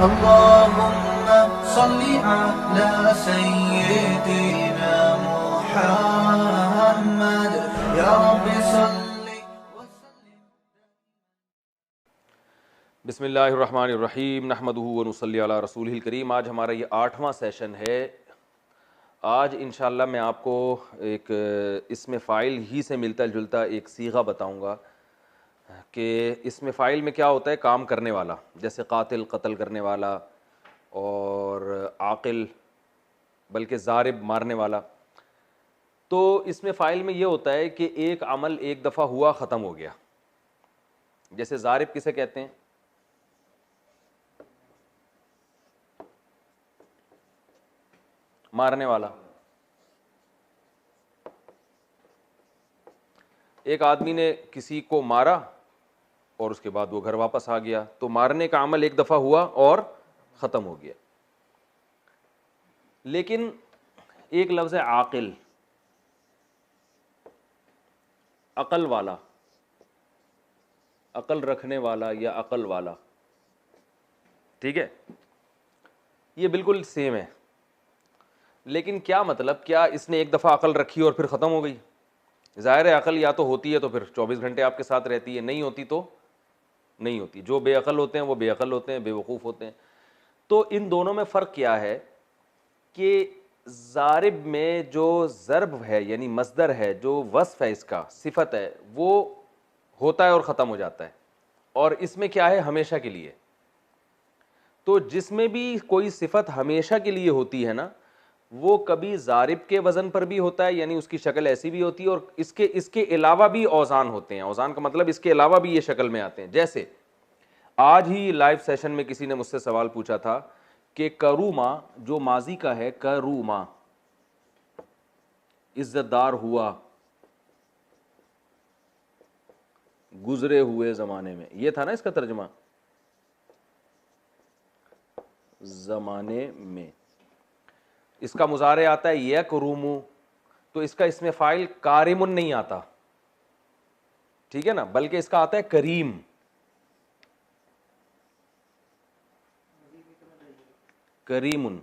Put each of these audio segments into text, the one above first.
अल्लाहुम्मा सल्ली अला सय्यिदिना मुहम्मद या रब्बि सल्ली व सल्लिम। बिस्मिल्लाहिर्रहमानिर्रहीम नहमदुहु व नुसल्ली अला रसूलिहिल करीम। आज हमारा ये 8वां सेशन है। आज इंशाअल्लाह मैं आपको एक इसमें फ़ाइल ही से मिलता जुलता एक सीगा बताऊंगा कि इसमें फ़ाइल में क्या होता है। काम करने वाला, जैसे कातिल कत्ल करने वाला, और आकिल बल्कि ज़ारिब मारने वाला। तो इसमें फ़ाइल में ये होता है कि एक अमल एक दफ़ा हुआ, ख़त्म हो गया। जैसे ज़ारिब किसे कहते हैं? मारने वाला। एक आदमी ने किसी को मारा और उसके बाद वो घर वापस आ गया, तो मारने का अमल एक दफ़ा हुआ और ख़त्म हो गया। लेकिन एक लफ्ज़ है आकिल, अकल वाला, अकल रखने वाला या अकल वाला, ठीक है, ये बिल्कुल सेम है। लेकिन क्या मतलब, क्या इसने एक दफ़ा अकल रखी और फिर ख़त्म हो गई? ज़ाहिर है अकल या तो होती है तो फिर 24 घंटे आपके साथ रहती है, नहीं होती तो नहीं होती। जो बेअकल होते हैं वो बेअकल होते हैं, बेवकूफ़ होते हैं। तो इन दोनों में फ़र्क क्या है कि ज़ारिब में जो ज़र्ब है यानी मस्दर है, जो वस्फ़ है, इसका सिफत है, वो होता है और ख़त्म हो जाता है। और इसमें क्या है, हमेशा के लिए। तो जिसमें भी कोई सिफत हमेशा के लिए होती है ना, वो कभी ज़ारिब के वज़न पर भी होता है, यानी उसकी शक्ल ऐसी भी होती है, और इसके अलावा भी औज़ान होते हैं। औज़ान का मतलब इसके अलावा भी ये शक्ल में आते हैं। जैसे आज ही लाइव सेशन में किसी ने मुझसे सवाल पूछा था कि करूमा जो माजी का है, करूमा इज्जतदार हुआ गुजरे हुए ज़माने में, ये था ना इसका तर्जुमा, ज़माने में। इसका मुजारे आता है यकरूमु, तो इसका इसमें फ़ाइल कारिमुन नहीं आता, ठीक है ना, बल्कि इसका आता है करीम। करीमुन,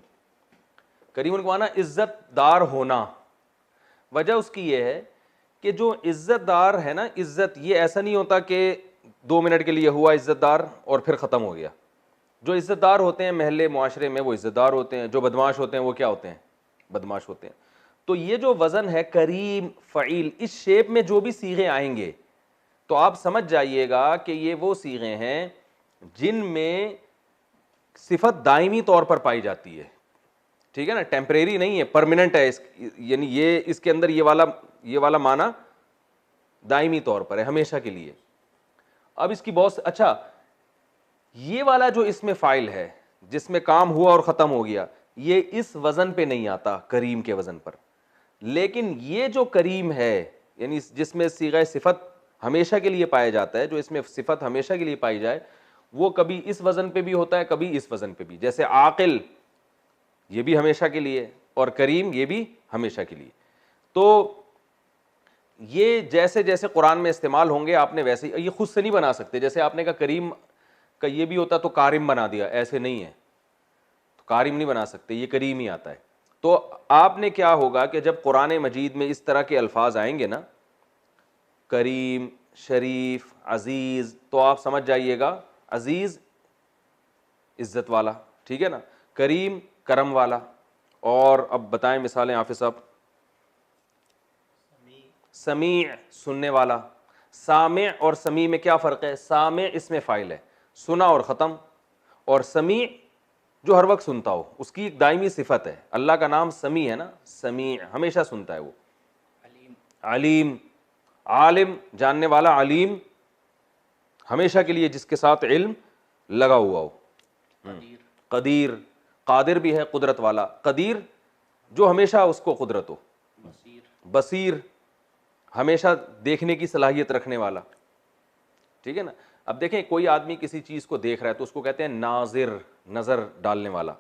करीमुन को माना इज्जतदार होना। वजह उसकी यह है कि जो इज्जतदार है ना, इज्जत ये ऐसा नहीं होता कि 2 मिनट के लिए हुआ इज्जतदार और फिर ख़त्म हो गया। जो इज्जतदार होते हैं महल्ले मुआशरे में वो इज्जतदार होते हैं, जो बदमाश होते हैं वो क्या होते हैं, बदमाश होते हैं। तो ये जो वज़न है करीम, फ़ईल, इस शेप में जो भी सीगे आएंगे तो आप समझ जाइएगा कि ये वो सीगे हैं जिनमें सिफत दायमी तौर पर पाई जाती है, ठीक है ना, टेम्परेरी नहीं है, परमानेंट है। यानी ये इसके अंदर ये वाला माना दायमी तौर पर है, हमेशा के लिए। अब इसकी बहुत अच्छा, ये वाला जो इसमें फ़ाइल है जिसमें काम हुआ और ख़त्म हो गया, ये इस वज़न पे नहीं आता, करीम के वज़न पर। लेकिन ये जो करीम है, यानी जिसमें सीगा सिफत हमेशा के लिए पाया जाता है, जो इसमें सिफत हमेशा के लिए पाई जाए, वो कभी इस वज़न पे भी होता है, कभी इस वज़न पे भी। जैसे आकिल ये भी हमेशा के लिए, और करीम ये भी हमेशा के लिए। तो ये जैसे जैसे कुरान में इस्तेमाल होंगे आपने वैसे, ये खुद से नहीं बना सकते। जैसे आपने कहा करीम का ये भी होता तो कारिम बना दिया, ऐसे नहीं है, तो कारिम नहीं बना सकते, ये करीम ही आता है। तो आपने क्या होगा कि जब कुरान मजीद में इस तरह के अल्फाज आएंगे ना, करीम, शरीफ, अजीज, तो आप समझ जाइएगा अजीज इज्जत वाला, ठीक है ना, करीम करम वाला। और अब बताएं मिसालें हाफिज साहब। समी सुनने वाला। सामे और समी में क्या फ़र्क है? सामे इसमें फ़ाइल है, सुना और ख़त्म, और समी जो हर वक्त सुनता हो, उसकी एक दायमी सिफत है। अल्लाह का नाम समी है ना, समी हमेशा सुनता है वो। अलीम, आलिम जानने वाला, अलीम हमेशा के लिए जिसके साथ इल्म लगा हुआ हो। कदीर, कादिर भी है, कुदरत वाला। कदीर जो हमेशा उसको कुदरत हो। बसीर हमेशा देखने की सलाहियत रखने वाला, ठीक है ना। अब देखें कोई आदमी किसी चीज़ को देख रहा है तो उसको कहते हैं नाजिर, नज़र डालने वाला।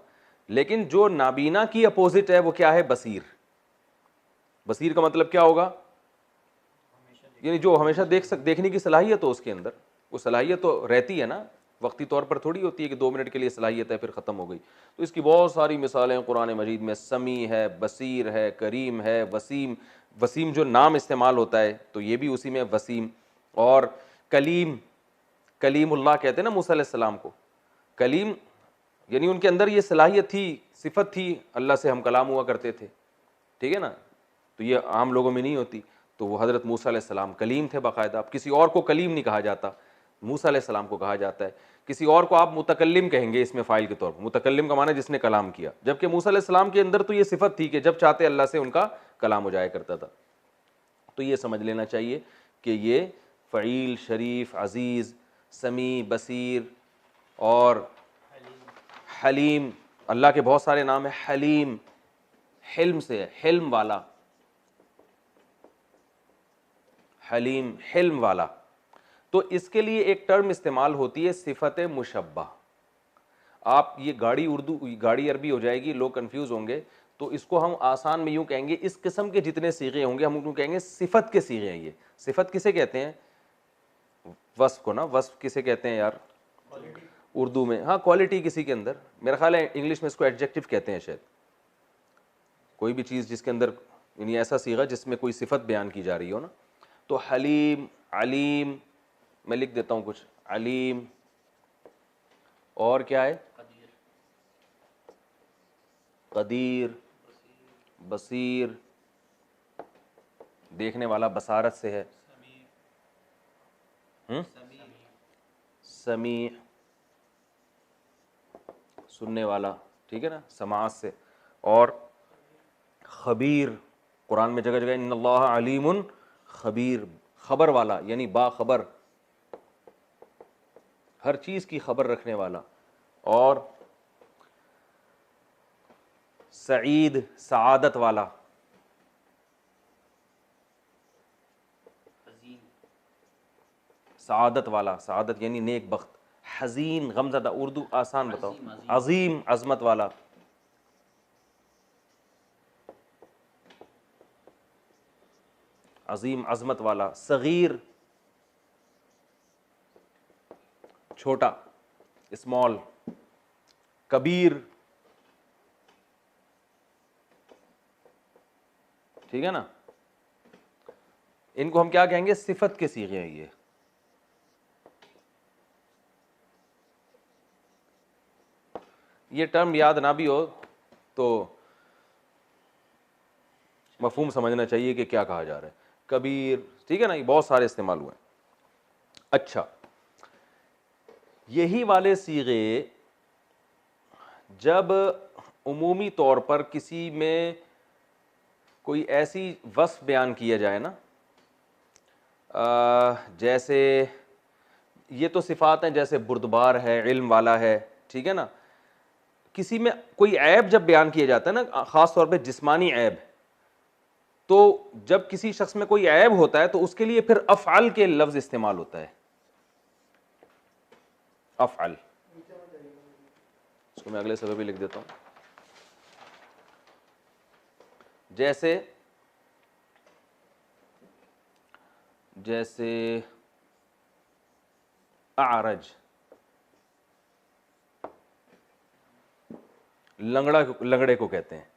लेकिन जो नाबीना की अपोजिट है वो क्या है? बसीर। बसीर का मतलब क्या होगा? यानी जो हमेशा देखने की सलाहियत हो उसके अंदर, वो सलाहियत तो रहती है ना, वक्ती तौर पर थोड़ी होती है कि 2 मिनट के लिए सलाहियत है फिर ख़त्म हो गई। तो इसकी बहुत सारी मिसालें हैं कुरान मजीद में। समी है, बसीर है, करीम है, वसीम। वसीम जो नाम इस्तेमाल होता है तो ये भी उसी में वसीम। और कलीम, कलीमुल्लाह कहते हैं ना मूसा अलैहिस्सलाम को। कलीम यानी उनके अंदर ये सलाहियत थी, सिफत थी, अल्लाह से हम कलाम हुआ करते थे, ठीक है ना। तो ये आम लोगों में नहीं होती। तो वो हज़रत मूसा अलैहिस्सलाम कलीम थे बाकायदा। अब किसी और को कलीम नहीं कहा जाता, मूसा अलैहिस्सलाम को कहा जाता है। किसी और को आप मुतकल्लिम कहेंगे इसमें फ़ाइल के तौर पर। मुतकल्लिम का माना जिसने कलाम किया, जबकि मूसा अलैहिस्सलाम के अंदर तो ये सिफत थी कि जब चाहते अल्लाह से उनका कलाम हो जाया करता था। तो ये समझ लेना चाहिए कि ये फ़ईल, शरीफ, अज़ीज़, समी, बसीर और हलीम, अल्लाह के बहुत सारे नाम हैं। हलीम हिल्म से है, हिल्म वाला, हलीम हिल्म वाला। तो इसके लिए एक टर्म इस्तेमाल होती है सिफत मुशब्बा। आप ये गाड़ी उर्दू, गाड़ी अरबी हो जाएगी, लोग कंफ्यूज होंगे। तो इसको हम आसान में यूं कहेंगे, इस किस्म के जितने सीगे होंगे हम उनको कहेंगे सिफत के सीगे हैं। ये सिफत किसे कहते हैं? वस्फ को ना। वस्फ किसे कहते हैं यार उर्दू में? हाँ, क्वालिटी किसी के अंदर। मेरा ख्याल है इंग्लिश में इसको एडजेक्टिव कहते हैं शायद। कोई भी चीज़ जिसके अंदर यानी ऐसा सीगा जिसमें कोई सिफत बयान की जा रही हो ना। तो हलीम, अलीम, मैं लिख देता हूँ कुछ, अलीम, और क्या है? कदीर, बसीर, देखने वाला बसारत से है, समी, सुनने वाला, ठीक है ना, समाअत से। और खबीर, कुरान में जगह जगह इन्नल्लाह अलीमुन खबीर, खबर वाला यानी बाखबर, हर चीज़ की खबर रखने वाला। और सईद, सआदत वाला, सआदत वाला, सआदत यानी नेक बख्त। हजीन, गमज़दा, उर्दू आसान बताओ। अजीम, अजमत वाला। अजीम, अजमत वाला। सगीर, छोटा, स्मॉल। कबीर, ठीक है ना। इनको हम क्या कहेंगे? सिफत के सीगे हैं ये। ये टर्म याद ना भी हो तो मफहूम समझना चाहिए कि क्या कहा जा रहा है। कबीर, ठीक है ना, ये बहुत सारे इस्तेमाल हुए हैं। अच्छा, यही वाले सीगे जब उमूमी तौर पर किसी में कोई ऐसी वस्फ बयान किया जाए ना, जैसे ये तो सिफात हैं, जैसे बुर्दबार है, इल्म वाला है, ठीक है ना। किसी में कोई ऐब जब बयान किया जाता है ना, ख़ास तौर पे जिस्मानी ऐब, तो जब किसी शख्स में कोई ऐब होता है तो उसके लिए फिर अफ़अल के लफ्ज़ इस्तेमाल होता है। अफ़अल, इसको मैं अगले सफ़े पे लिख देता हूँ। जैसे जैसे आरज, लंगड़े को कहते हैं।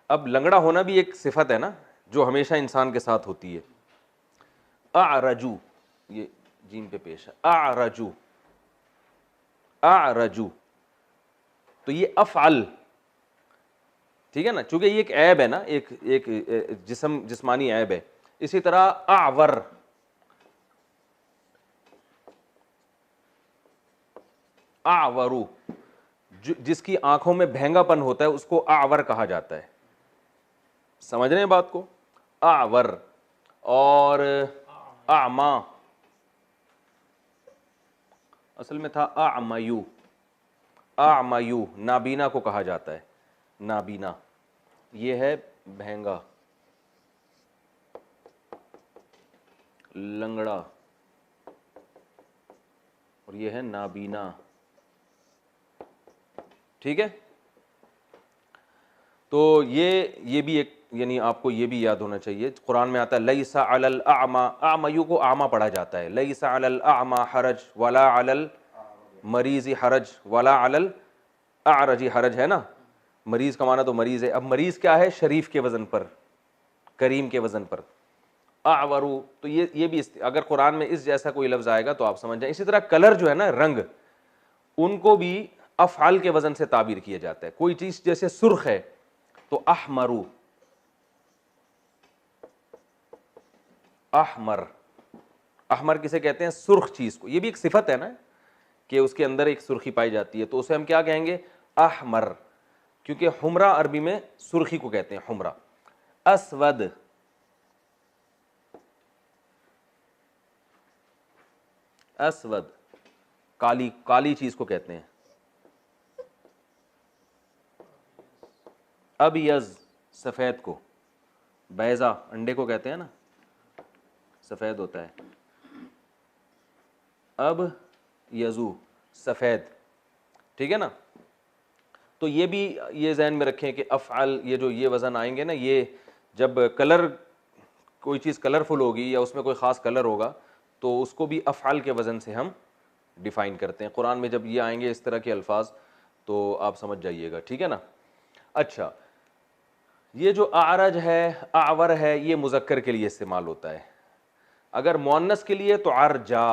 अब लंगड़ा होना भी एक सिफत है ना, जो हमेशा इंसान के साथ होती है। आरजू, ये जीम पे पेश है, आरजू, आरजू, तो ये अफ़अल, ठीक है ना, चूंकि ये एक ऐब है ना, एक जिस्मानी ऐब है। इसी तरह आवर, आवरू, जिसकी आंखों में भेंगापन होता है उसको आवर कहा जाता है। समझ रहे हैं बात को? आवर। और आमा, असल में था आमयू, आमयू, नाबीना को कहा जाता है। नाबीना, ये है भेंगा, लंगड़ा, और ये है नाबीना, ठीक है। तो ये भी एक, यानी आपको ये भी याद होना चाहिए, कुरान में आता है लैसा अलल आमा, आमयू को आमा पढ़ा जाता है। लैसा अलल आमा हरज वला अलल मरीज़ी हरज वला अलल अरजी हरज है ना, मरीज़ का माना तो मरीज़ है। अब मरीज़ क्या है? शरीफ के वज़न पर, करीम के वज़न पर। आवरू, तो ये भी अगर कुरान में इस जैसा कोई लफ्ज़ आएगा तो आप समझ जाएं। इसी तरह कलर जो है ना, रंग, उनको भी अफ़आल के वज़न से ताबीर किया जाता है। कोई चीज़ जैसे सुर्ख है तो अहमरू, अहमर, अहमर किसे कहते हैं? सुर्ख चीज़ को। ये भी एक सिफत है ना कि उसके अंदर एक सुर्खी पाई जाती है, तो उसे हम क्या कहेंगे? अहमर, क्योंकि हुमरा अरबी में सुर्खी को कहते हैं, हुमरा। अस्वद, अस्वद काली, काली चीज को कहते हैं। अबयज सफेद को, बैजा अंडे को कहते हैं ना, सफेद होता है। अब यजू सफेद, ठीक है ना। तो ये भी ये जहन में रखें कि अफ़अल, ये जो ये वज़न आएंगे ना, ये जब कलर, कोई चीज़ कलरफुल होगी या उसमें कोई ख़ास कलर होगा तो उसको भी अफ़अल के वज़न से हम डिफ़ाइन करते हैं। कुरान में जब ये आएंगे इस तरह के अल्फाज तो आप समझ जाइएगा, ठीक है ना। अच्छा, ये जो आरज है, आवर है, ये मुज़क्कर के लिए इस्तेमाल होता है। अगर मुअन्नस के लिए तो अरजा।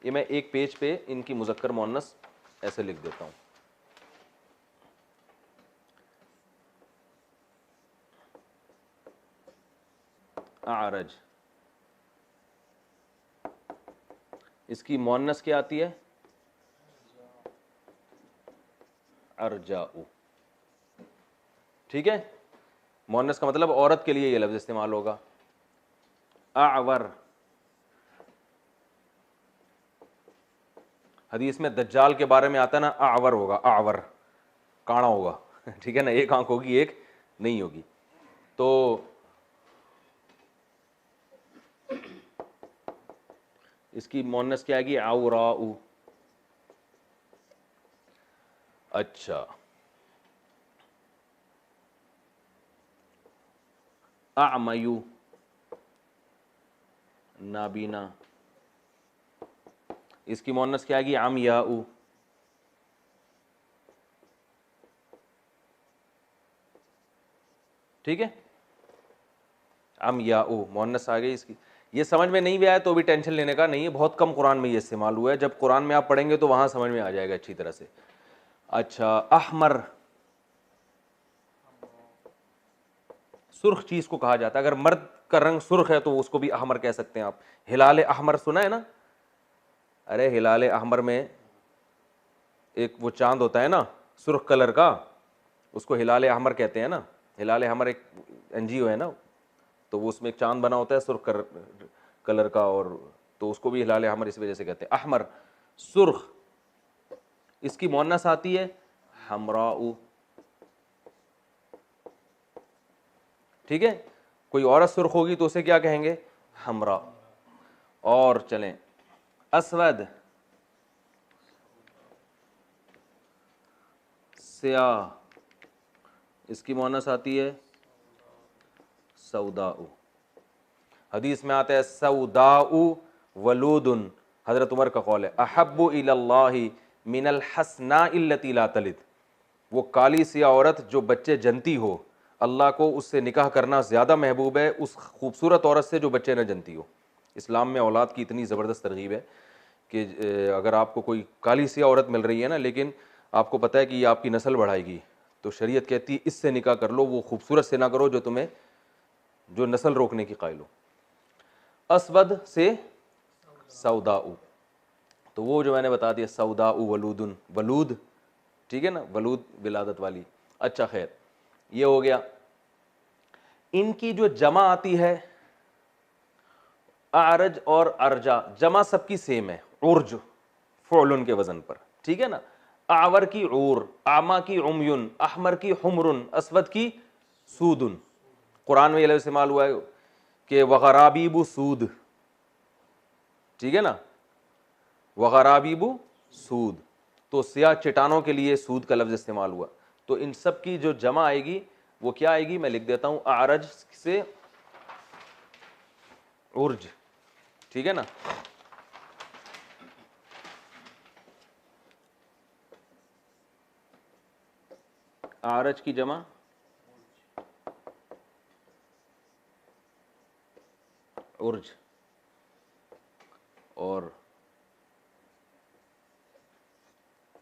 ये मैं एक पेज पे इनकी मुज़क्कर मुअन्नस ऐसे लिख देता हूँ। आरज, इसकी मुअन्नस क्या आती है? अरजाउ, ठीक है। मुअन्नस का मतलब औरत के लिए ये लफ्ज़ इस्तेमाल होगा। आवर, हदीस में दज्जाल के बारे में आता है ना, आवर होगा, आवर काणा होगा, ठीक है ना, एक आंख होगी एक नहीं होगी। तो इसकी मुअन्नस क्या आएगी? औराउ। अच्छा, अमयू नाबीना, इसकी मुअन्नस क्या आएगी? अमयाउ। ठीक है, अमयाउ मुअन्नस आ गई इसकी। ये समझ में नहीं भी आया तो भी टेंशन लेने का नहीं है, बहुत कम कुरान में ये इस्तेमाल हुआ है। जब कुरान में आप पढ़ेंगे तो वहां समझ में आ जाएगा अच्छी तरह से। अच्छा, अहमर, सुर्ख चीज को कहा जाता है। अगर मर्द का रंग सुर्ख है तो उसको भी अहमर कह सकते हैं आप। हिलाल अहमर सुना है ना? अरे हिलाल अहमर में एक वो चांद होता है ना सुर्ख कलर का, उसको हिलाल अहमर कहते हैं ना। हिलाल अहमर एक एनजीओ है ना, तो वो उसमें एक चांद बना होता है सुर्ख कलर का, और तो उसको भी हिलाल अहमर इस वजह से कहते हैं। अहमर सुर्ख, इसकी मुअन्नस आती है हमराउ, ठीक है। कोई औरत सुर्ख होगी तो उसे क्या कहेंगे? हमरा। और चलें, अस्वद स्याह, इसकी मुअन्नस आती है सऊदाउ। हदीस में आता है सऊदाउ वलूदुन, हजरत उमर का कौल है, अहब्बु इलल्लाहि मिनल हसना इल्लती ला तलिद। वो काली सियाह औरत जो बच्चे जनती हो, अल्लाह को उससे निकाह करना ज़्यादा महबूब है उस खूबसूरत औरत से जो बच्चे न जनती हो। इस्लाम में औलाद की इतनी ज़बरदस्त तरगीब है कि अगर आपको कोई काली सियाह औरत मिल रही है ना, लेकिन आपको पता है कि ये आपकी नस्ल बढ़ाएगी, तो शरीयत कहती है इससे निकाह कर लो, वो खूबसूरत से ना करो जो तुम्हें, जो नस्ल रोकने की कायल हो। अस्वद से सऊदाउ, तो वो जो मैंने बता दिया सऊदाउ वलूदुन, वलूद, ठीक है ना, वलूद विलादत वाली। अच्छा खैर, ये हो गया। इनकी जो जमा आती है आरज और अरजा, जमा सबकी सेम है, उर्ज फ़ुअलन के वजन पर, ठीक है ना। आवर की ऊर, आमा की उमयुन, अहमर की हुमरुन, अस्वद की सूदुन। कुरान में ये लफ्ज़ इस्तेमाल हुआ है कि वगराबीबु सूद, ठीक है ना, वगराबीबु सूद, तो सियाह चट्टानों के लिए सूद का लफ्ज़ इस्तेमाल हुआ। तो इन सब की जो जमा आएगी वो क्या आएगी? मैं लिख देता हूं, आरज से उर्ज, ठीक है ना। आरज की जमा उर्ज और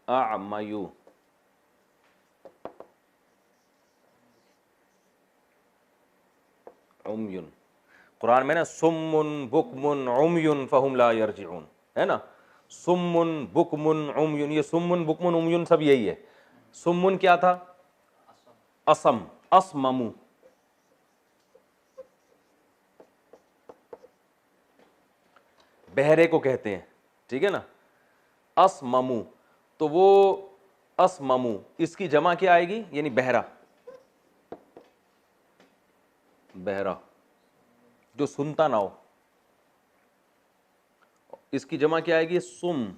अमयू उमयुन। कुरान में ना सुम्मुन बुकमुन उमयुन फहुम ला यरजिऊन है ना, सुम्मुन बुकमुन उमयुन, ये सुम्मुन बुकमुन उमयुन सब यही है। सुम्मुन क्या था? असम, असममु, बहरे को कहते हैं, ठीक है ना, असममु। तो वो असममु, इसकी जमा क्या आएगी? यानी बहरा, बहरा जो सुनता ना हो, इसकी जमा क्या आएगी? सुम,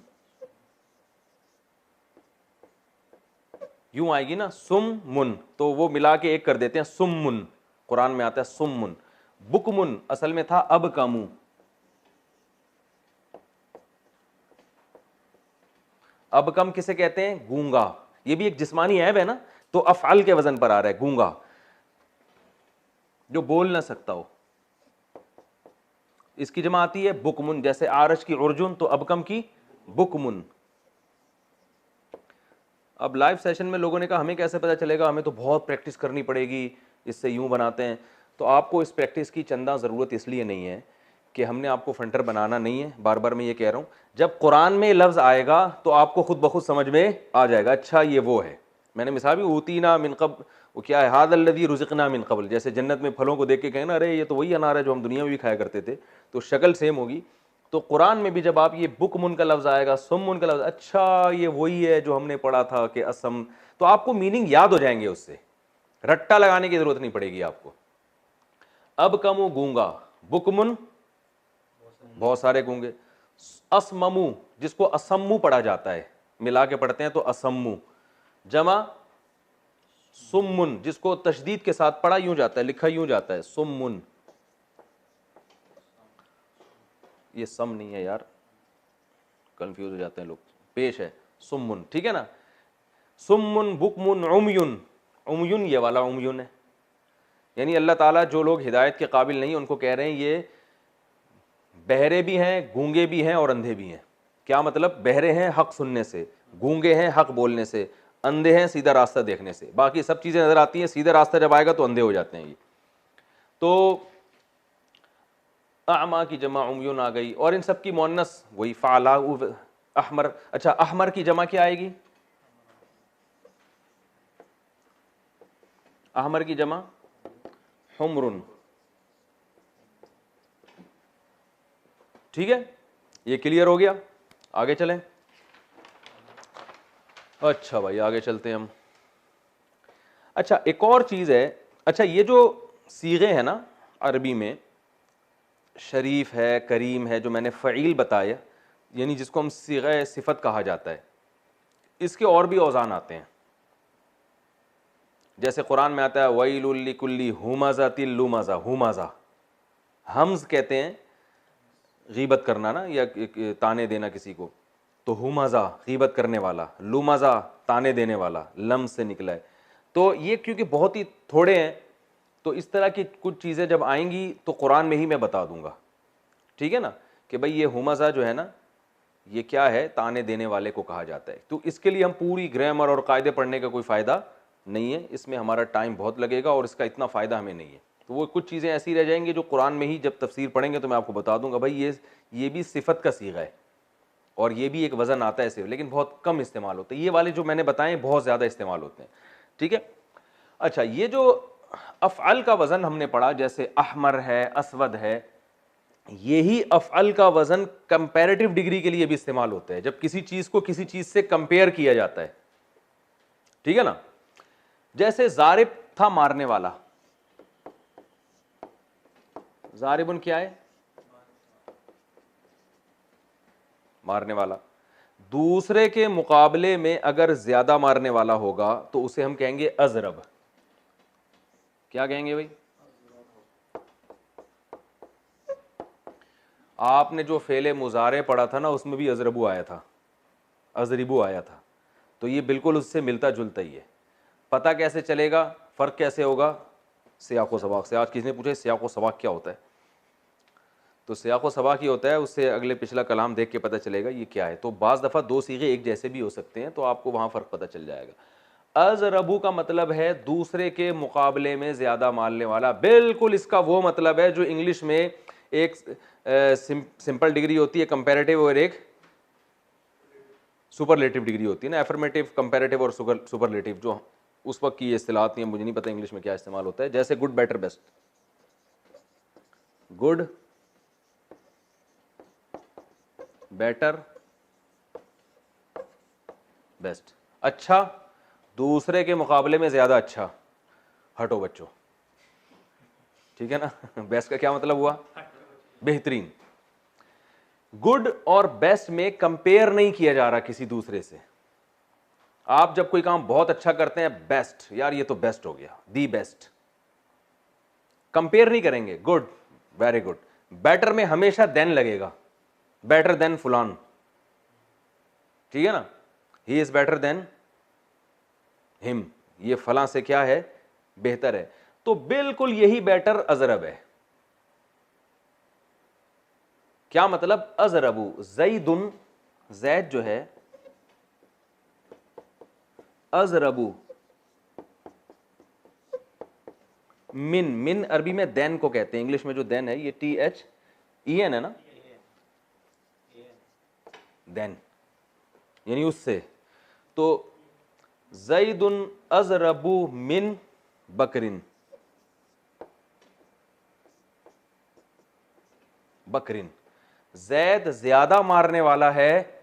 यूं आएगी ना, सुम मुन, तो वो मिला के एक कर देते हैं, सुम्मुन। कुरान में आता है सुम्मुन। बुकमुन असल में था अब कामू, अब कम किसे कहते हैं? गूंगा। ये भी एक जिस्मानी ऐब है ना, तो अफअल के वजन पर आ रहा है, गूंगा जो बोल ना सकता हो। इसकी जमा आती है बुकमुन, जैसे आरश की उर्जुन तो अबकम की बुकमुन। अब लाइव सेशन में लोगों ने कहा हमें कैसे पता चलेगा, हमें तो बहुत प्रैक्टिस करनी पड़ेगी, इससे यूं बनाते हैं। तो आपको इस प्रैक्टिस की चंदा ज़रूरत इसलिए नहीं है कि हमने आपको फंटर बनाना नहीं है, बार बार मैं ये कह रहा हूँ। जब कुरान में लफ्ज़ आएगा तो आपको खुद ब खुद समझ में आ जाएगा, अच्छा ये वो है। मैंने मिसाल भी ऊतीना मिन क़ब्ल, वो क्या है? हादल्लज़ी रुज़िक़ना मिन क़ब्ल, जैसे जन्नत में फलों को देख के कहें ना, अरे ये तो वही अनार है जो हम दुनिया में भी खाया करते थे, तो शक्ल सेम होगी। तो कुरान में भी जब आप ये बुकमुन का लफ्ज़ आएगा, सुम्मुन का लफ्ज़, अच्छा ये वही है जो हमने पढ़ा था कि असम, तो आपको मीनिंग याद हो जाएंगे, उससे रट्टा लगाने की जरूरत नहीं पड़ेगी आपको। अब कमु गूंगा, बुकमुन बहुत सारे गूंगे, असममु जिसको असम्मु पढ़ा जाता है, मिला के पढ़ते हैं तो असम्मु, जमा सुम्मुन जिसको तशदीद के साथ पढ़ा यूं जाता है, लिखा यूं जाता है, सुम्मुन। ये सम नहीं है यार, कंफ्यूज हो जाते हैं लोग, पेश है सुम्मुन, ठीक है ना। सुम्मुन बुकमुन उमयुन, उमयुन ये वाला उमयुन है, यानी अल्लाह ताला जो लोग हिदायत के काबिल नहीं उनको कह रहे हैं ये बहरे भी हैं, गूंगे भी हैं और अंधे भी हैं। क्या मतलब? बहरे हैं हक सुनने से, गूंगे हैं हक बोलने से, अंधे हैं सीधा रास्ता देखने से। बाकी सब चीज़ें नज़र आती हैं, सीधा रास्ता जब आएगा तो अंधे हो जाते हैं ये। तो आमा की जमा उमयुन आ गई, और इन सब की मुअन्नस वही फ़ाला अहमर। अच्छा, अहमर की जमा क्या आएगी? अहमर की जमा हुमरुन, ठीक है, ये क्लियर हो गया। आगे चलें। अच्छा भाई आगे चलते हैं हम। अच्छा एक और चीज़ है, अच्छा ये जो सीगे हैं ना अरबी में, शरीफ है, करीम है, जो मैंने फ़ईल बताया, यानी जिसको हम सीगे सिफत कहा जाता है, इसके और भी औज़ान आते हैं। जैसे कुरान में आता है वैलुल लिकुल्ली हुमाज़ातिल लुमाज़ा, हुमाज़ा हमज़ कहते हैं गीबत करना ना, या ताने देना किसी को, तो हुमाज़ा गीबत करने वाला, लुमाज़ा ताने देने वाला, लम से निकला है। तो ये क्योंकि बहुत ही थोड़े हैं, तो इस तरह की कुछ चीज़ें जब आएंगी तो कुरान में ही मैं बता दूंगा, ठीक है ना, कि भाई ये हुमाज़ा जो है ना, ये क्या है? ताने देने वाले को कहा जाता है। तो इसके लिए हम पूरी ग्रामर और कायदे पढ़ने का कोई फ़ायदा नहीं है, इसमें हमारा टाइम बहुत लगेगा और इसका इतना फ़ायदा हमें नहीं है। तो वो कुछ चीज़ें ऐसी रह जाएंगी जो कुरान में ही जब तफसीर पढ़ेंगे तो मैं आपको बता दूंगा, भाई ये भी सिफत का सीगा है और ये भी एक वज़न आता है सिर्फ, लेकिन बहुत कम इस्तेमाल होता है। ये वाले जो मैंने बताए बहुत ज़्यादा इस्तेमाल होते हैं, ठीक है। अच्छा ये जो अफ़अल का वज़न हमने पढ़ा, जैसे अहमर है, असवद है, यही अफ़अल का वज़न कंपैरेटिव डिग्री के लिए भी इस्तेमाल होता है, जब किसी चीज़ को किसी चीज़ से कंपेयर किया जाता है, ठीक है ना। जैसे ज़ारिब था मारने वाला, ज़ारिबुन क्या है? मारने वाला। दूसरे के मुकाबले में अगर ज्यादा मारने वाला होगा तो उसे हम कहेंगे अजरब। क्या कहेंगे भाई? आपने जो फेले मुजारे पढ़ा था ना, उसमें भी अजरबू आया था, अजरिबू आया था, तो ये बिल्कुल उससे मिलता जुलता ही है। पता कैसे चलेगा, फ़र्क कैसे होगा? सियाक़ो सबाक़ से। आज किसी ने पूछा सियाक़ो सबाक़ क्या होता है, तो सियाक़ो सबाक़ ही होता है, उससे अगले पिछला कलाम देख के पता चलेगा ये क्या है। तो बाज़ दफ़ा दो सीगे एक जैसे भी हो सकते हैं, तो आपको वहाँ फ़र्क पता चल जाएगा। अज़रबू का मतलब है दूसरे के मुकाबले में ज़्यादा मारने वाला। बिल्कुल इसका वो मतलब है जो इंग्लिश में एक सिंपल डिग्री होती है कंपैरेटिव और एक सुपरलेटिव डिग्री होती है ना, एफर्मेटिव, कंपैरेटिव और सुपरलेटिव, जो उस वक्त की ये इस्तिलाहत नहीं है, मुझे नहीं पता इंग्लिश में क्या इस्तेमाल होता है। जैसे good, better, best. Good, better, best. अच्छा, दूसरे के मुकाबले में ज्यादा अच्छा। हटो बच्चों, ठीक है ना। बेस्ट का क्या मतलब हुआ? बेहतरीन। गुड और बेस्ट में कंपेयर नहीं किया जा रहा किसी दूसरे से। आप जब कोई काम बहुत अच्छा करते हैं, बेस्ट, यार ये तो बेस्ट हो गया, दी बेस्ट, कंपेयर नहीं करेंगे। Good, very good. बेटर में हमेशा देन लगेगा, बेटर देन फुलान, ठीक है ना, he is better than him, ये फलां से क्या है, बेहतर है। तो बिल्कुल यही बेटर अजरब है। क्या मतलब? अजरबू जैदुन, जैद जो है, अजरबू मिन, मिन अरबी में देन को कहते हैं, इंग्लिश में जो देन है ये THEN है ना, देन यानी उससे। तो जैदुन अजरबू मिन बकरिन, बकरिन, जैद ज्यादा मारने वाला है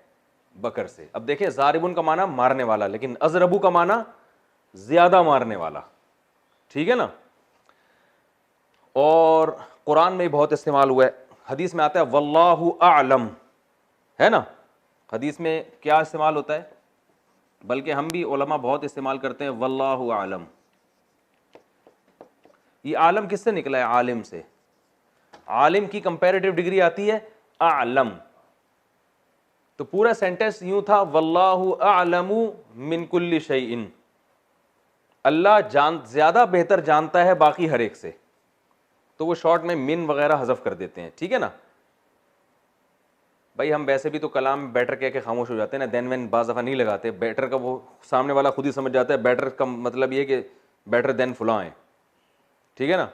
बकर से। अब देखिए, जारिबुन का माना मारने वाला, लेकिन अजरबू का माना ज्यादा मारने वाला, ठीक है ना। और कुरान में बहुत इस्तेमाल हुआ है, हदीस में आता है वल्लाहु आलम, है ना। हदीस में क्या इस्तेमाल होता है, बल्कि हम भी उलमा बहुत इस्तेमाल करते हैं वल्लाहु आलम। ये आलम किससे निकला है? आलिम से। आलिम की कंपैरेटिव डिग्री आती है आलम। तो पूरा सेंटेंस यूं था, वल्लाहु आलमु मिन कुल्ली शैइन, अल्लाह ज्यादा बेहतर जानता है बाकी हर एक से। तो वो शॉर्ट में मिन वगैरह हजफ कर देते हैं, ठीक है ना। भाई हम वैसे भी तो कलाम बेटर कह के खामोश हो जाते हैं ना, देन वेन बाज़ दफ़ा नहीं लगाते। बेटर का वो सामने वाला खुद ही समझ जाता है, बेटर का मतलब ये कि बेटर देन फुला है, ठीक है ना।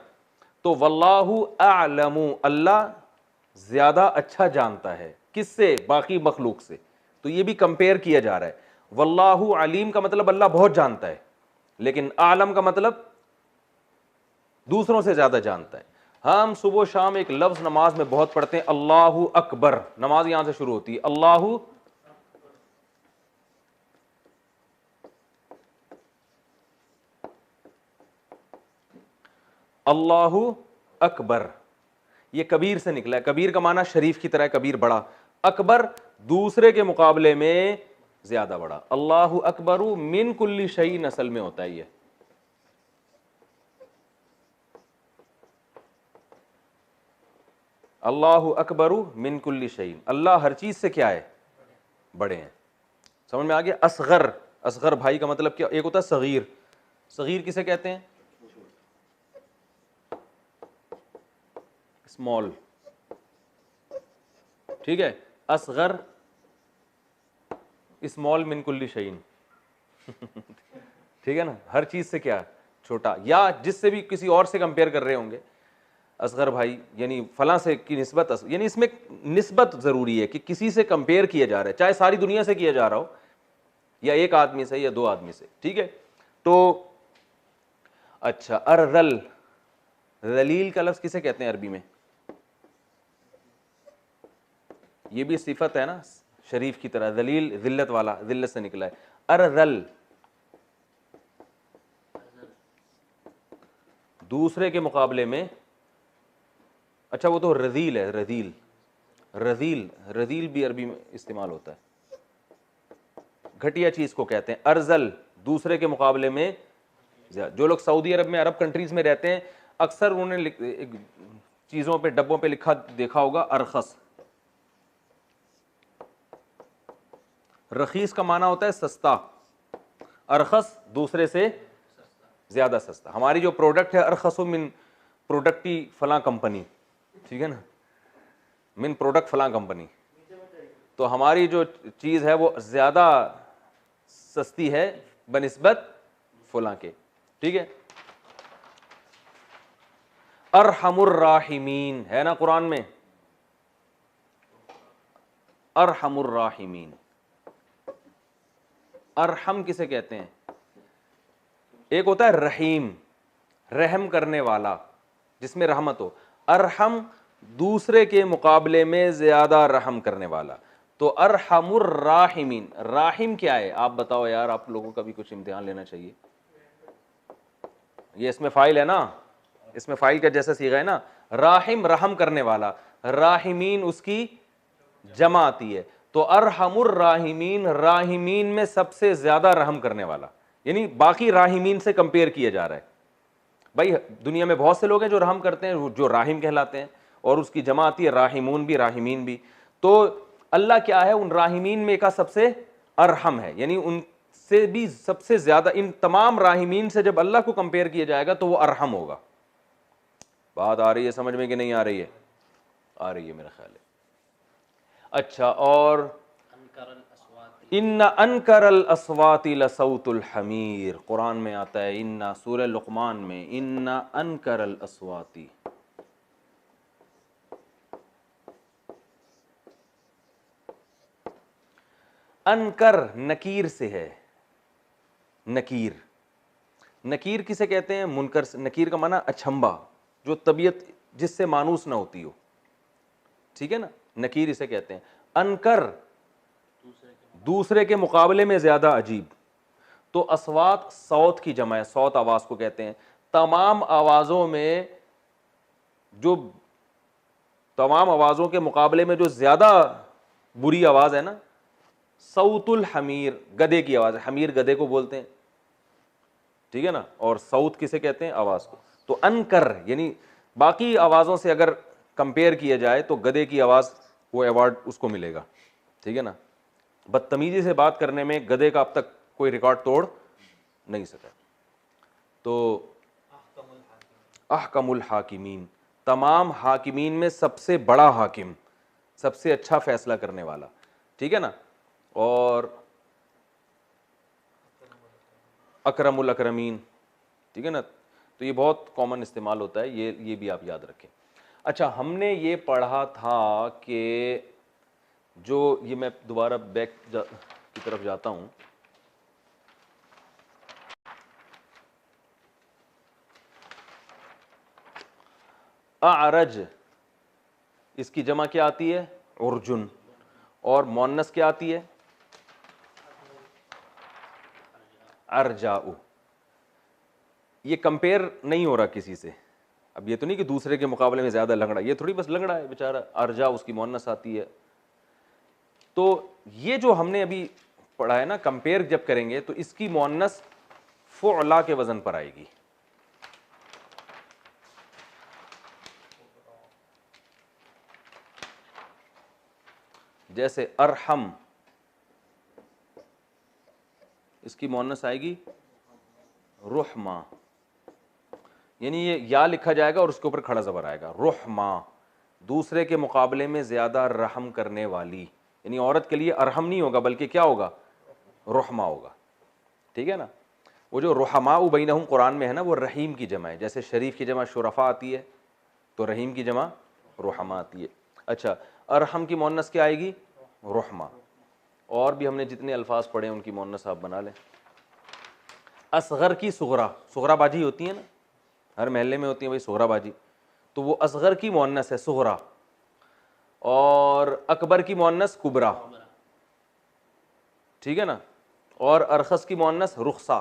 तो वल्लाहु आलमु, अल्लाह ज्यादा अच्छा जानता है, किससे? बाकी मखलूक से। तो ये भी कंपेयर किया जा रहा है। वल्लाहु अलीम का मतलब अल्लाह बहुत जानता है, लेकिन आलम का मतलब दूसरों से ज्यादा जानता है। हम सुबह शाम एक लफ्ज नमाज में बहुत पढ़ते हैं, अल्लाहु अकबर। नमाज यहां से शुरू होती है, अल्लाहु अल्लाहु अकबर, ये कबीर से निकला है। कबीर का माना शरीफ की तरह, कबीर बड़ा, अकबर दूसरे के मुकाबले में ज्यादा बड़ा। अल्लाहु अकबरु मिन कुल्ली शई असल में होता है ये। अल्लाहु अकबरु मिन कुल्ली शई, अल्लाह हर चीज से क्या है? बड़े हैं। समझ में आ गया? असगर, असगर भाई का मतलब क्या? एक होता है सगीर, सगीर किसे कहते हैं? स्मॉल, ठीक है। असगर स्मॉल मिन कुल्ली शईन, ठीक है ना, हर चीज से क्या? छोटा, या जिससे भी किसी और से कंपेयर कर रहे होंगे, असगर भाई यानी फलां से की निस्बत, यानी इसमें निस्बत जरूरी है कि किसी से कंपेयर किया जा रहा है, चाहे सारी दुनिया से किया जा रहा हो या एक आदमी से या दो आदमी से, ठीक है। तो अच्छा, अरजल, जलील का लफ्ज किसे कहते हैं अरबी में? ये भी सिफत है ना शरीफ की तरह, जलील जिल्लत वाला, जिल्लत से निकला है। अरजल दूसरे के मुकाबले में, अच्छा वो तो रजील है, रजील, रजील, रजील भी अरबी में इस्तेमाल होता है, घटिया चीज को कहते हैं। अरजल दूसरे के मुकाबले में, जो लोग सऊदी अरब में, अरब कंट्रीज में रहते हैं, अक्सर उन्होंने चीजों पे, डब्बों पे लिखा देखा होगा अरखस। रखीस का माना होता है सस्ता, अरखस दूसरे से ज़्यादा सस्ता। हमारी जो प्रोडक्ट है अरखसु मिन प्रोडक्टी फलां कंपनी, ठीक है ना, मिन प्रोडक्ट फलां कंपनी, तो हमारी जो चीज़ है वो ज़्यादा सस्ती है बनिस्बत फलां के, ठीक है। अरहमुर राहिमीन है ना कुरान में, अरहमुर राहिमीन। अरहम किसे कहते हैं? एक होता है रहीम, रहम करने वाला, जिसमें रहमत हो। अरहम दूसरे के मुकाबले में ज्यादा रहम करने वाला। तो अरहमुर राहिमीन, राहिम क्या है आप बताओ यार, आप लोगों का भी कुछ इम्तिहान लेना चाहिए। ये इसमें फाइल है ना, इसमें फाइल का जैसा सीगा है ना, राहिम रहम करने वाला, राहिमीन उसकी जमा आती है। तो अरहमुर राहिमीन, राहिमीन में सबसे ज्यादा रहम करने वाला, यानी बाकी राहिमीन से कंपेयर किया जा रहा है। भाई दुनिया में बहुत से लोग हैं जो रहम करते हैं, जो राहिम कहलाते हैं, और उसकी जमा आती है राहिमून भी, राहिमीन भी। तो अल्लाह क्या है, उन राहिमीन में का सबसे अरहम है, यानी उनसे भी सबसे ज्यादा, इन तमाम राहिमीन से जब अल्लाह को कंपेयर किया जाएगा तो वो अरहम होगा। बात आ रही है समझ में कि नहीं आ रही है? आ रही है मेरा ख्याल है। अच्छा, और इन्ना अनकरल अस्वाति लसौतुल हमीर, कुरान में आता है, इन्ना सूरह लुक़मान में, इन्ना अनकरल अस्वाति। अनकर नकीर से है, नकीर, नकीर किसे कहते हैं? मुनकर से। नकीर का माना अचंभा, जो तबीयत जिससे मानूस ना होती हो, ठीक है ना, नकीर इसे कहते हैं। अनकर दूसरे के मुकाबले में ज्यादा अजीब। तो अस्वात सौत की जमा है, सौत आवाज को कहते हैं। तमाम आवाजों में जो, तमाम आवाजों के मुकाबले में जो ज्यादा बुरी आवाज है ना, सौतुल हमीर, गधे की आवाज है। हमीर गधे को बोलते हैं, ठीक है ना, और सऊत किसे कहते हैं? आवाज को। तो अनकर यानी बाकी आवाजों से अगर कंपेयर किया जाए तो गधे की आवाज, वो अवार्ड उसको मिलेगा, ठीक है ना। बदतमीजी से बात करने में गधे का अब तक कोई रिकॉर्ड तोड़ नहीं सका। तो अहकमुल हाकिमीन, तमाम हाकिमीन में सबसे बड़ा हाकिम, सबसे अच्छा फैसला करने वाला, ठीक है ना। और अकरमुल अकरमीन, ठीक है ना। तो ये बहुत कॉमन इस्तेमाल होता है, ये भी आप याद रखें। अच्छा, हमने ये पढ़ा था कि जो, ये मैं दोबारा बैक की तरफ जाता हूं, अरज, इसकी जमा क्या आती है? उर्जुन। और मोन्नस क्या आती है? अरजाउ। ये कंपेयर नहीं हो रहा किसी से। अब ये तो नहीं कि दूसरे के मुकाबले में ज्यादा लंगड़ा, ये थोड़ी बस लंगड़ा है बेचारा, अरजा उसकी मोन्नस आती है। तो ये जो हमने अभी पढ़ा है ना, कंपेयर जब करेंगे तो इसकी मोन्नस फुअला के वजन पर आएगी। जैसे अरहम, इसकी मोन्नस आएगी रुहमा, यानी ये या लिखा जाएगा और उसके ऊपर खड़ा ज़बर आएगा, रुहमा, दूसरे के मुकाबले में ज्यादा रहम करने वाली। यानी औरत के लिए अरहम नहीं होगा बल्कि क्या होगा? रुहमा होगा, ठीक है ना। वो जो रुहमा बैनहुम कुरान में है ना, वो रहीम की जमा है। जैसे शरीफ की जमा शुरफा आती है, तो रहीम की जमा रुहमा आती है। अच्छा, अरहम की मोन्नस क्या आएगी? रुहमा। और भी हमने जितने अल्फाज पढ़े उनकी मोन्नस आप बना लें। असगर की सुगरा, सुगरा बाजी होती है ना, हर महल्ले में होती है भाई सुगरा बाजी, तो वो असगर की मोन्नस है सुगरा। और अकबर की मोन्नस कुबरा, ठीक है ना। और अरखस की मोन्नस रुखसा।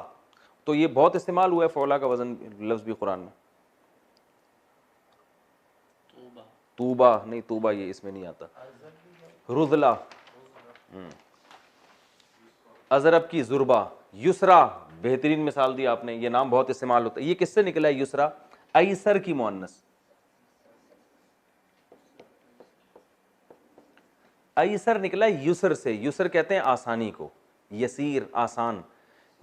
तो ये बहुत इस्तेमाल हुआ है फौला का वजन लफ्ज भी कुरान में। तूबा नहीं, तूबा ये इसमें नहीं आता। रुजला, अजरब की जुर्बा, युसरा, बेहतरीन मिसाल दी आपने, ये नाम बहुत इस्तेमाल होता है। ये किससे निकला है युसरा? ऐसर की मोन्नस, ऐसर निकला है युसर से। युसर कहते हैं आसानी को, यसीर आसान,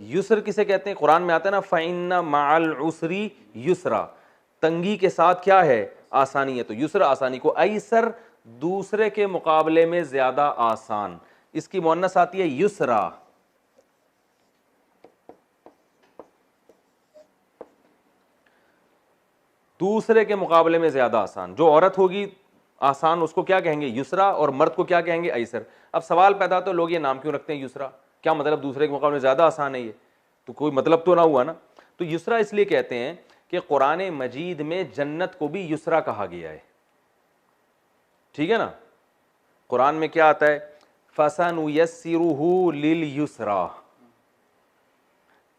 युसर किसे कहते हैं? कुरान में आता है ना, फ़इन्ना मअल उसरी युसरा, तंगी के साथ क्या है? आसानी है। तो युसर आसानी को, ऐसर दूसरे के मुकाबले में ज्यादा आसान, इसकी मुअन्नस आती है युसरा। दूसरे के मुकाबले में ज्यादा आसान, जो औरत होगी आसान, उसको क्या कहेंगे? युसरा। और मर्द को क्या कहेंगे? ऐसर। अब सवाल पैदा होता है, लोग ये नाम क्यों रखते हैं युसरा? क्या मतलब दूसरे के मुकाबले में ज्यादा आसान है? ये तो कोई मतलब तो ना हुआ ना। तो युसरा इसलिए कहते हैं कि कुरान मजीद में जन्नत को भी युसरा कहा गया है, ठीक है ना। कुरान में क्या आता है? फसनुयस्सिरुहु लिल युसरा,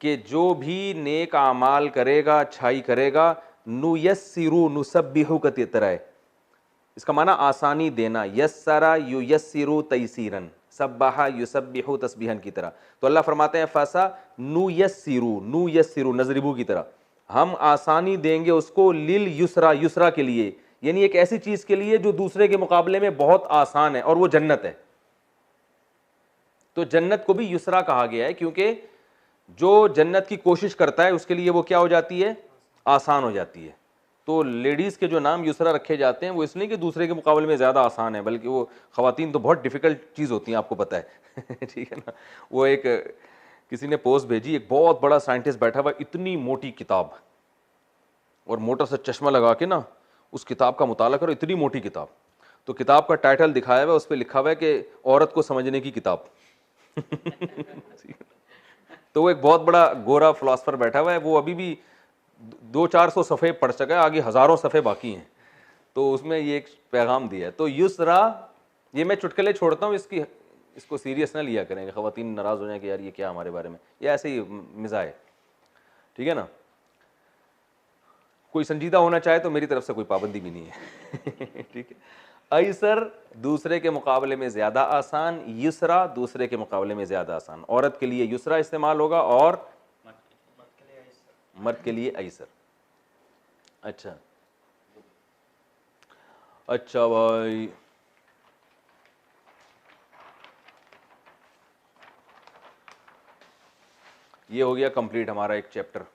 कि जो भी नेक आमाल करेगा, अच्छाई करेगा, नुयस्सिरु नुसब्बिहु का तरह है, इसका माना आसानी देना, यस्सरा युयस्सिरु तैसीरन, सब्बाहा युसब्बिहु तस्बीहन की तरह। तो अल्लाह फरमाते हैं फसा नुयस्सिरु नजरिबू की तरह, हम आसानी देंगे उसको, लिल युसरा, युसरा के लिए, यानी एक ऐसी चीज के लिए जो दूसरे के मुकाबले में बहुत आसान है, और वो जन्नत है। तो जन्नत को भी युसरा कहा गया है, क्योंकि जो जन्नत की कोशिश करता है उसके लिए वो क्या हो जाती है? आसान हो जाती है। तो लेडीज़ के जो नाम युसरा रखे जाते हैं वो इसलिए कि दूसरे के मुकाबले में ज़्यादा आसान है, बल्कि वो ख़वातीन तो बहुत डिफ़िकल्ट चीज़ होती हैं, आपको पता है ठीक है ना। वो एक किसी ने पोस्ट भेजी, एक बहुत बड़ा साइंटिस्ट बैठा हुआ, इतनी मोटी किताब, और मोटा सा चश्मा लगा के ना उस किताब का मुताला करो, इतनी मोटी किताब। तो किताब का टाइटल दिखाया हुआ है, उस पर लिखा हुआ है कि औरत को समझने की किताब तो वो एक बहुत बड़ा गोरा फिलोसफर बैठा हुआ है, वो अभी भी 200-400 सफ़े पढ़ चुका है, आगे हज़ारों सफ़े बाकी हैं। तो उसमें ये एक पैगाम दिया है। तो युसरा, ये मैं चुटकुले छोड़ता हूँ, इसको सीरियस ना लिया करेंगे, ख़वातीन नाराज़ हो जाए कि यार ये क्या हमारे बारे में, ये ऐसे ही मिज़ा है, ठीक है ना। कोई संजीदा होना चाहे तो मेरी तरफ से कोई पाबंदी भी नहीं है ठीक है। ऐसर दूसरे के मुकाबले में ज्यादा आसान, युसरा दूसरे के मुकाबले में ज्यादा आसान। औरत के लिए युसरा इस्तेमाल होगा और मर्द के लिए ऐसर। अच्छा अच्छा भाई, ये हो गया कंप्लीट हमारा एक चैप्टर।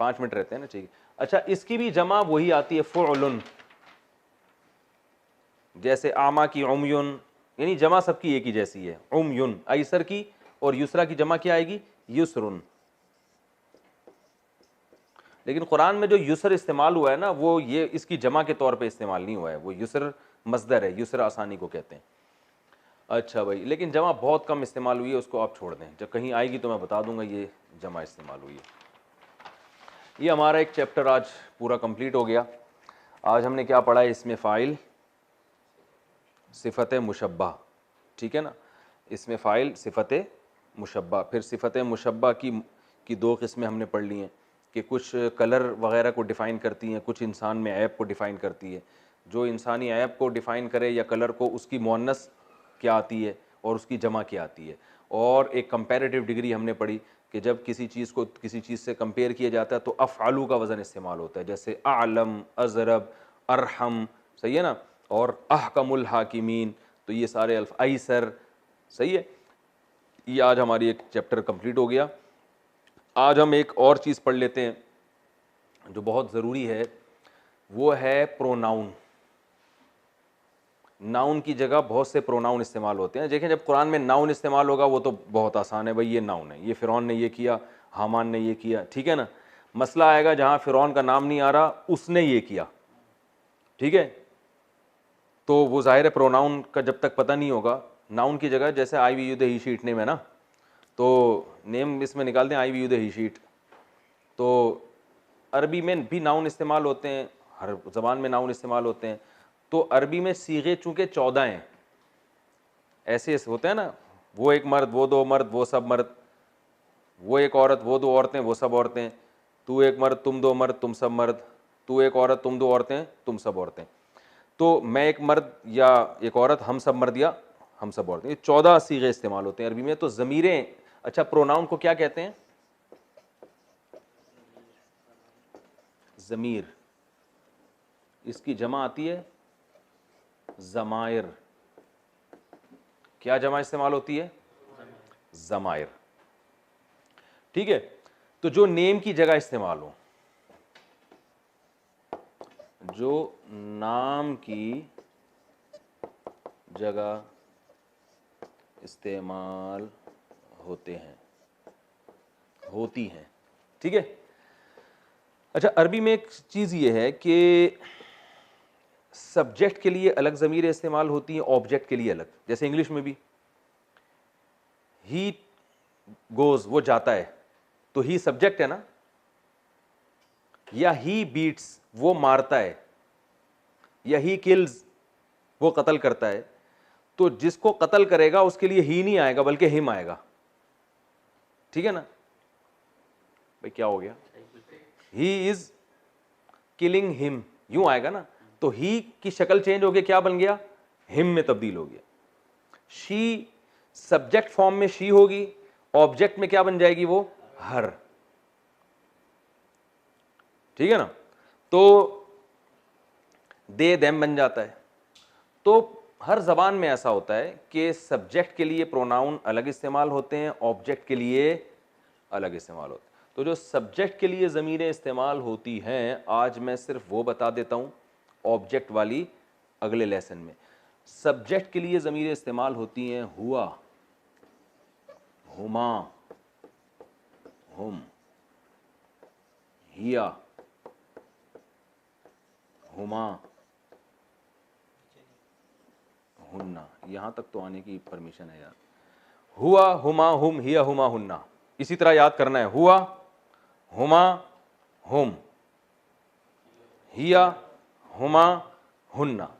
5 मिनट रहते हैं ना, ठीक है। अच्छा, इसकी भी जमा वही आती है फुअलुन, जैसे आमा की उमयुन, यानी जमा सबकी एक ही जैसी है, उमयुन ऐसर की, और युसरा की जमा क्या आएगी? युसरुन। लेकिन कुरान में जो युसर इस्तेमाल हुआ है ना, वो ये इसकी जमा के तौर पे इस्तेमाल नहीं हुआ है, वो युसर मस्दर है, युसर आसानी को कहते हैं। अच्छा भाई, लेकिन जमा बहुत कम इस्तेमाल हुई है, उसको आप छोड़ दें, जब कहीं आएगी तो मैं बता दूंगा ये जमा इस्तेमाल हुई है। ये हमारा एक चैप्टर आज पूरा कंप्लीट हो गया। आज हमने क्या पढ़ा है? इसमें फ़ाइल, सिफ़त मुशब्बा, ठीक है ना। इसमें फ़ाइल, सिफ़त मुशब्बा, फिर सिफ़त मुशब्बा की 2 किस्में हमने पढ़ ली हैं कि कुछ कलर वग़ैरह को डिफ़ाइन करती हैं, कुछ इंसान में ऐब को डिफ़ाइन करती है। जो इंसानी ऐब को डिफ़ाइन करे या कलर को, उसकी मुअन्नस क्या आती है और उसकी जमा क्या आती है। और एक कंपैरेटिव डिग्री हमने पढ़ी कि जब किसी चीज़ को किसी चीज़ से कंपेयर किया जाता है तो अफ़आलू का वज़न इस्तेमाल होता है, जैसे आलम, अज़रब, अरहम, सही है ना, और अहकमुल हाकिमीन, तो ये सारे अल्फ, ऐसर, सही है। ये आज हमारी एक चैप्टर कंप्लीट हो गया। आज हम एक और चीज़ पढ़ लेते हैं जो बहुत ज़रूरी है, वो है प्रोनाउन। नाउन की जगह बहुत से प्रोनाउन इस्तेमाल होते हैं। देखें, जब कुरान में नाउन इस्तेमाल होगा वो तो बहुत आसान है, भाई ये नाउन है, ये फ़िरौन ने ये किया, हामान ने ये किया, ठीक है ना। मसला आएगा जहाँ फ़िरौन का नाम नहीं आ रहा, उसने ये किया, ठीक है, तो वो ज़ाहिर है प्रोनाउन का जब तक पता नहीं होगा। नाउन की जगह जैसे आई वी यू द ही शीट नेम है ना, तो नेम इसमें निकाल दें आई वी यू द ही शीट। तो अरबी में भी नाउन इस्तेमाल होते हैं, हर ज़बान में नाउन इस्तेमाल होते हैं। तो अरबी में सीगे चूँकि 14 हैं, ऐसे होते हैं ना, वो एक मर्द, वो 2 मर्द, वो सब मर्द, वो एक औरत, वो 2 औरतें, वो सब औरतें, तू एक मर्द, तुम 2 मर्द, तुम सब मर्द, तू एक औरत, तुम 2 औरतें, तुम सब औरतें। तो मैं एक मर्द या एक औरत, हम सब मर्द या हम सब औरतें, ये 14 सीगे इस्तेमाल होते हैं अरबी में। तो ज़मीरें, अच्छा प्रोनाउन को क्या कहते हैं? ज़मीर, इसकी जमा आती है ज़मायर। क्या जमा इस्तेमाल होती है? ज़मायर। ठीक है, तो जो नेम की जगह इस्तेमाल हो, जो नाम की जगह इस्तेमाल होते हैं, होती हैं। ठीक है। अच्छा, अरबी में एक चीज़ ये है कि सब्जेक्ट के लिए अलग ज़मीरें इस्तेमाल होती हैं, ऑब्जेक्ट के लिए अलग। जैसे इंग्लिश में भी ही गोज़, वो जाता है, तो ही सब्जेक्ट है ना, या ही बीट्स, वो मारता है, या ही किल्स, वो कत्ल करता है। तो जिसको कत्ल करेगा उसके लिए ही नहीं आएगा बल्कि हिम आएगा। ठीक है ना भाई, क्या हो गया? ही इज किलिंग हिम, यूं आएगा ना। तो ही की शक्ल चेंज हो गया, क्या बन गया? हिम में तब्दील हो गया। शी सब्जेक्ट फॉर्म में शी होगी, ऑब्जेक्ट में क्या बन जाएगी? वो हर। ठीक है ना। तो दे देम बन जाता है। तो हर जबान में ऐसा होता है कि सब्जेक्ट के लिए प्रोनाउन अलग इस्तेमाल होते हैं, ऑब्जेक्ट के लिए अलग इस्तेमाल होते हैं। तो जो सब्जेक्ट के लिए ज़मीरें इस्तेमाल होती हैं, आज मैं सिर्फ वो बता देता हूँ, ऑब्जेक्ट वाली अगले लेसन में। सब्जेक्ट के लिए ज़मीरें इस्तेमाल होती हैं हुआ, हुमा, हुम, हिया, हुमा, हुन्ना। यहां तक तो आने की परमिशन है यार। हुआ, हुमा, हुम, हिया, हुमा, हुन्ना। इसी तरह याद करना है, हुआ, हुमा, हुम, हिया, हुमा, हुन्ना।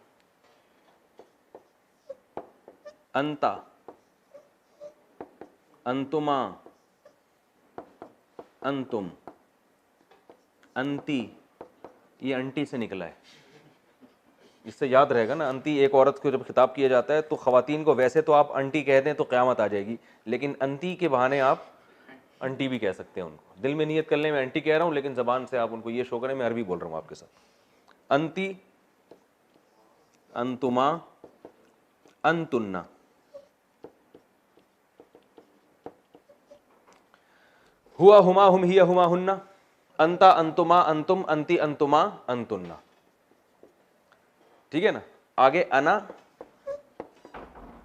अंता, अंतुमा, अंतुम, अंती, ये अंटी से निकला है, इससे याद रहेगा ना। अंती, एक औरत को जब खिताब किया जाता है तो खवातीन को वैसे तो आप अंटी कहते हैं तो क़यामत आ जाएगी, लेकिन अंती के बहाने आप अंटी भी कह सकते हैं उनको। दिल में नियत कर लें मैं अंटी कह रहा हूं, लेकिन जबान से आप उनको ये शो करें मैं अरबी बोल रहा हूं आपके साथ। अंती, अंतुमा, अंतुन्ना। हुआ, हुमा, हुम, हिया, हुमा, हुन्ना। अंता, अंतुमा, अंतुम, अंती, अंतुमा, अंतुन्ना। ठीक है ना। आगे अना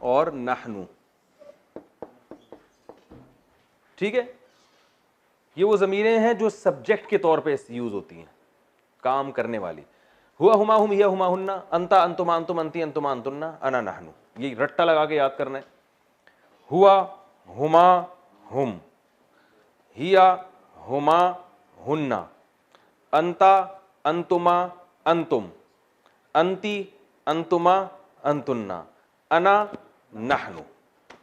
और नहनु। ठीक है, ये वो ज़मीरें हैं जो सब्जेक्ट के तौर पे यूज होती हैं, काम करने वाली। हुआ, हुमा, हुम, हिया, हुमा, हुन्ना, अंता, अंतुमा, अंतुम, अंती, अंतुमा, अंतुन्ना, अना, नहनु। ये रट्टा लगा के याद करना है। हुआ, हुमा, हुम, हिया, हुमा, हुन्ना, अंता, अंतुमा, अंतुम, अंती, अंतुमा, अंतुन्ना, अना, नहनु।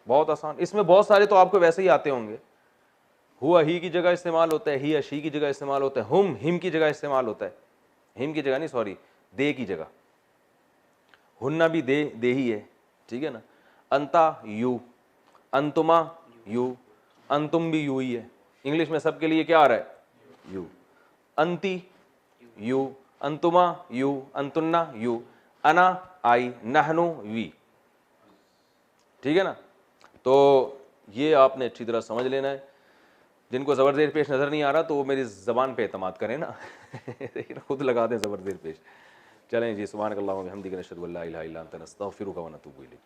बहुत आसान। इसमें बहुत सारे तो आपको वैसे ही आते होंगे। हुआ ही की जगह इस्तेमाल होता है, ही शी की जगह इस्तेमाल होता है, हुम हिम की जगह इस्तेमाल होता है, हिम की जगह नहीं, सॉरी, दे की जगह। हुन्ना भी दे ही है। ठीक है ना। अंता यू, अंतुमा यू, अंतुम भी यू ही है। इंग्लिश में सबके लिए क्या आ रहा है? यू। अंती यू, अंतुमा यू, अंतुन्ना यू, अना आई, नहनु वी। ठीक है ना। तो ये आपने अच्छी तरह समझ लेना है। जिनको ज़बर ज़ेर पेश नज़र नहीं आ रहा तो वो मेरी ज़बान पे एतमाद करें ना खुद लगा दें ज़बर ज़ेर पेश। चलें जी, सुभानक अल्लाहुम्मा व बिहम्दिक, नशहदु अल्ला इलाहा इल्ला अंता, नस्तगफिरुका व नतूबु इलैक।